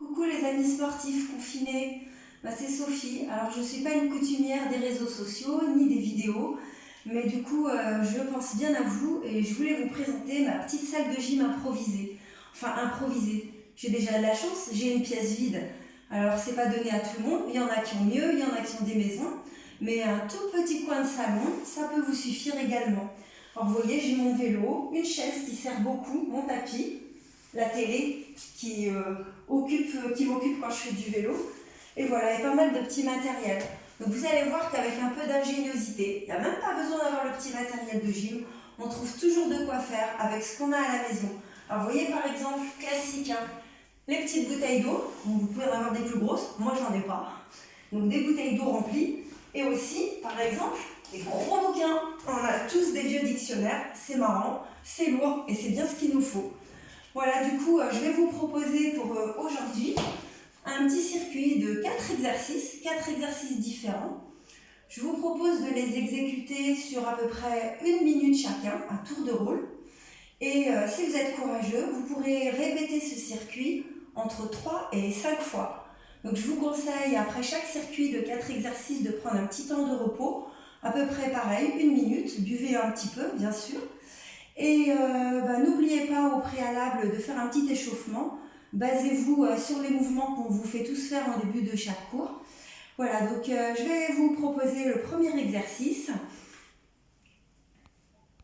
Coucou les amis sportifs confinés, c'est Sophie. Alors je ne suis pas une coutumière des réseaux sociaux ni des vidéos, mais du coup je pense bien à vous et je voulais vous présenter ma petite salle de gym improvisée. Enfin improvisée, j'ai déjà de la chance, j'ai une pièce vide. Alors c'est pas donné à tout le monde, il y en a qui ont mieux, il y en a qui ont des maisons, mais un tout petit coin de salon, ça peut vous suffire également. Alors vous voyez, j'ai mon vélo, une chaise qui sert beaucoup, mon tapis, la télé qui m'occupe quand je fais du vélo. Et voilà, et pas mal de petits matériels. Donc vous allez voir qu'avec un peu d'ingéniosité, il n'y a même pas besoin d'avoir le petit matériel de gym, on trouve toujours de quoi faire avec ce qu'on a à la maison. Alors vous voyez par exemple, classique, les petites bouteilles d'eau, vous pouvez en avoir des plus grosses, moi j'en ai pas. Donc des bouteilles d'eau remplies, et aussi par exemple, des gros bouquins. On a tous des vieux dictionnaires, c'est marrant, c'est lourd et c'est bien ce qu'il nous faut. Voilà, du coup, je vais vous proposer pour aujourd'hui un petit circuit de 4 exercices différents. Je vous propose de les exécuter sur à peu près 1 minute chacun, à tour de rôle. Et si vous êtes courageux, vous pourrez répéter ce circuit entre 3 et 5 fois. Donc je vous conseille, après chaque circuit de 4 exercices, de prendre un petit temps de repos, à peu près pareil, 1 minute, buvez un petit peu, bien sûr. Et n'oubliez pas au préalable de faire un petit échauffement. Basez-vous sur les mouvements qu'on vous fait tous faire en début de chaque cours. Voilà, donc je vais vous proposer le premier exercice.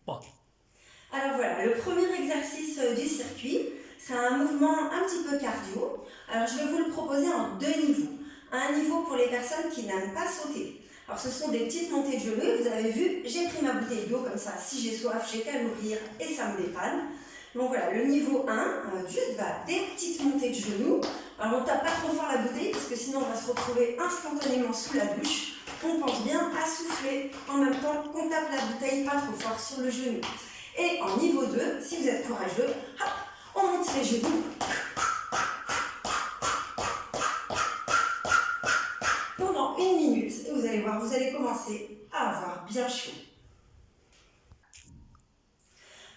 Alors voilà, le premier exercice du circuit, c'est un mouvement un petit peu cardio. Alors je vais vous le proposer en 2 niveaux. Un niveau pour les personnes qui n'aiment pas sauter. Alors ce sont des petites montées de genoux, vous avez vu, j'ai pris ma bouteille d'eau comme ça, si j'ai soif, j'ai qu'à l'ouvrir et ça me dépanne. Donc voilà, le niveau 1, juste des petites montées de genoux. Alors on ne tape pas trop fort la bouteille parce que sinon on va se retrouver instantanément sous la douche. On pense bien à souffler en même temps qu'on tape la bouteille pas trop fort sur le genou. Et en niveau 2, si vous êtes courageux, hop, on monte les genoux. Pendant 1 minute, et vous allez voir, vous allez commencer à avoir bien chaud.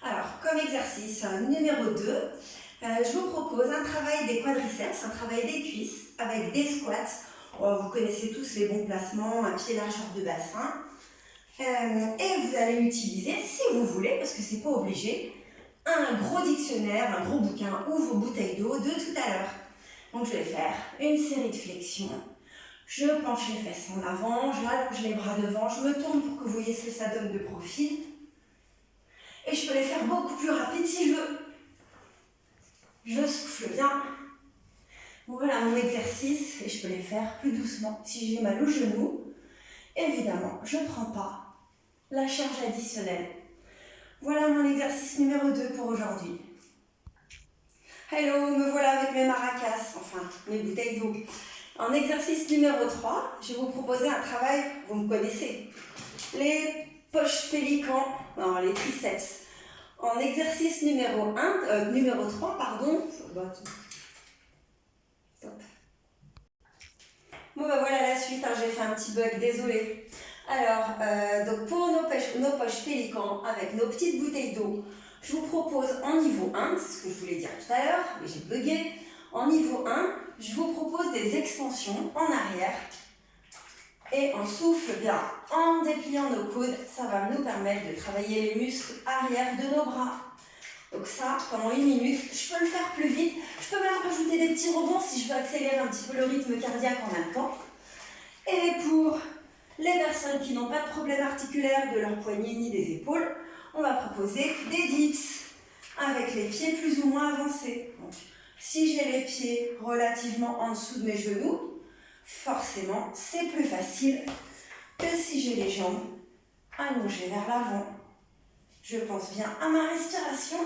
Alors, comme exercice numéro 2, je vous propose un travail des quadriceps, un travail des cuisses avec des squats. Vous connaissez tous les bons placements, un pied largeur de bassin. Et vous allez utiliser, si vous voulez, parce que c'est pas obligé, un gros dictionnaire, un gros bouquin ou vos bouteilles d'eau de tout à l'heure. Donc je vais faire une série de flexions. Je penche les fesses en avant, je rallonge les bras devant, je me tourne pour que vous voyez ce que ça donne de profil. Et je peux les faire beaucoup plus rapides si je veux. Je souffle bien. Voilà mon exercice et je peux les faire plus doucement. Si j'ai mal au genou, évidemment, je ne prends pas la charge additionnelle. Voilà mon exercice numéro 2 pour aujourd'hui. Hello, me voilà avec mes maracas, enfin mes bouteilles d'eau. En exercice numéro 3, je vais vous proposer un travail, vous me connaissez, les poches pélicans, non, les triceps. En exercice numéro 3, pardon. Top. Bon voilà la suite, j'ai fait un petit bug, désolé. Alors, donc pour nos poches pélicans avec nos petites bouteilles d'eau, je vous propose en niveau 1, c'est ce que je voulais dire tout à l'heure, mais j'ai bugué. En niveau 1, je vous propose des extensions en arrière. Et on souffle bien en dépliant nos coudes, ça va nous permettre de travailler les muscles arrière de nos bras. Donc ça, pendant 1 minute, je peux le faire plus vite. Je peux même rajouter des petits rebonds si je veux accélérer un petit peu le rythme cardiaque en même temps. Et pour les personnes qui n'ont pas de problème articulaire de leurs poignets ni des épaules, on va proposer des dips avec les pieds plus ou moins avancés. Donc, si j'ai les pieds relativement en dessous de mes genoux, forcément, c'est plus facile que si j'ai les jambes allongées vers l'avant. Je pense bien à ma respiration.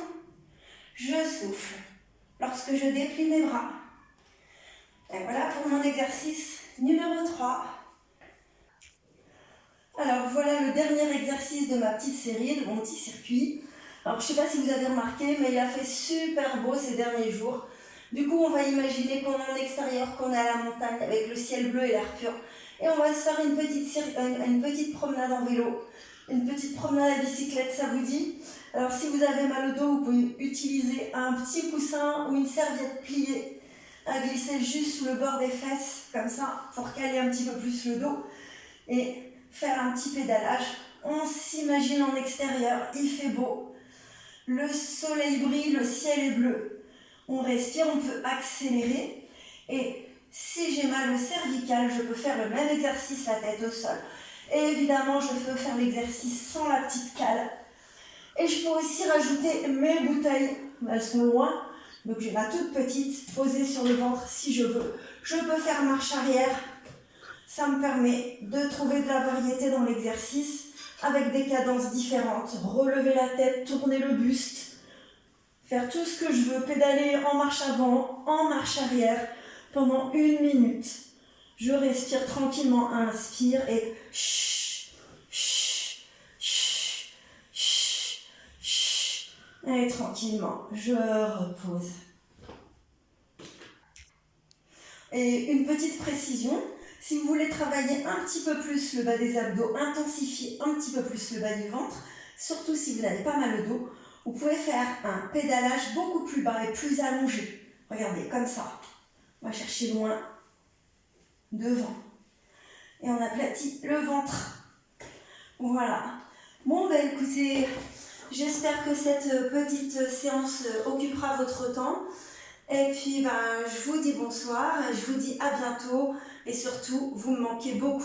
Je souffle lorsque je déplie mes bras. Et voilà pour mon exercice numéro 3. Alors voilà le dernier exercice de ma petite série, de mon petit circuit. Alors je ne sais pas si vous avez remarqué, mais il a fait super beau ces derniers jours. Du coup, on va imaginer qu'on est en extérieur, qu'on est à la montagne avec le ciel bleu et l'air pur. Et on va se faire une petite promenade en vélo, une petite promenade à bicyclette, ça vous dit? Alors si vous avez mal au dos, vous pouvez utiliser un petit coussin ou une serviette pliée à glisser juste sous le bord des fesses, comme ça, pour caler un petit peu plus le dos. Et faire un petit pédalage. On s'imagine en extérieur, il fait beau. Le soleil brille, le ciel est bleu. On respire, on peut accélérer. Et si j'ai mal au cervical, je peux faire le même exercice, la tête au sol. Et évidemment, je peux faire l'exercice sans la petite cale. Et je peux aussi rajouter mes bouteilles. Elles sont loin, donc j'ai la toute petite posée sur le ventre si je veux. Je peux faire marche arrière. Ça me permet de trouver de la variété dans l'exercice avec des cadences différentes. Relever la tête, tourner le buste, faire tout ce que je veux, pédaler en marche avant, en marche arrière pendant 1 minute. Je respire tranquillement, inspire et chut, chut, chut, chut, chut. Et tranquillement, je repose. Et une petite précision, si vous voulez travailler un petit peu plus le bas des abdos, intensifier un petit peu plus le bas du ventre, surtout si vous avez pas mal au dos, vous pouvez faire un pédalage beaucoup plus bas et plus allongé. Regardez, comme ça. On va chercher loin, devant. Et on aplatit le ventre. Voilà. Bon, ben écoutez, j'espère que cette petite séance occupera votre temps. Et puis, je vous dis bonsoir, je vous dis à bientôt. Et surtout, vous me manquez beaucoup.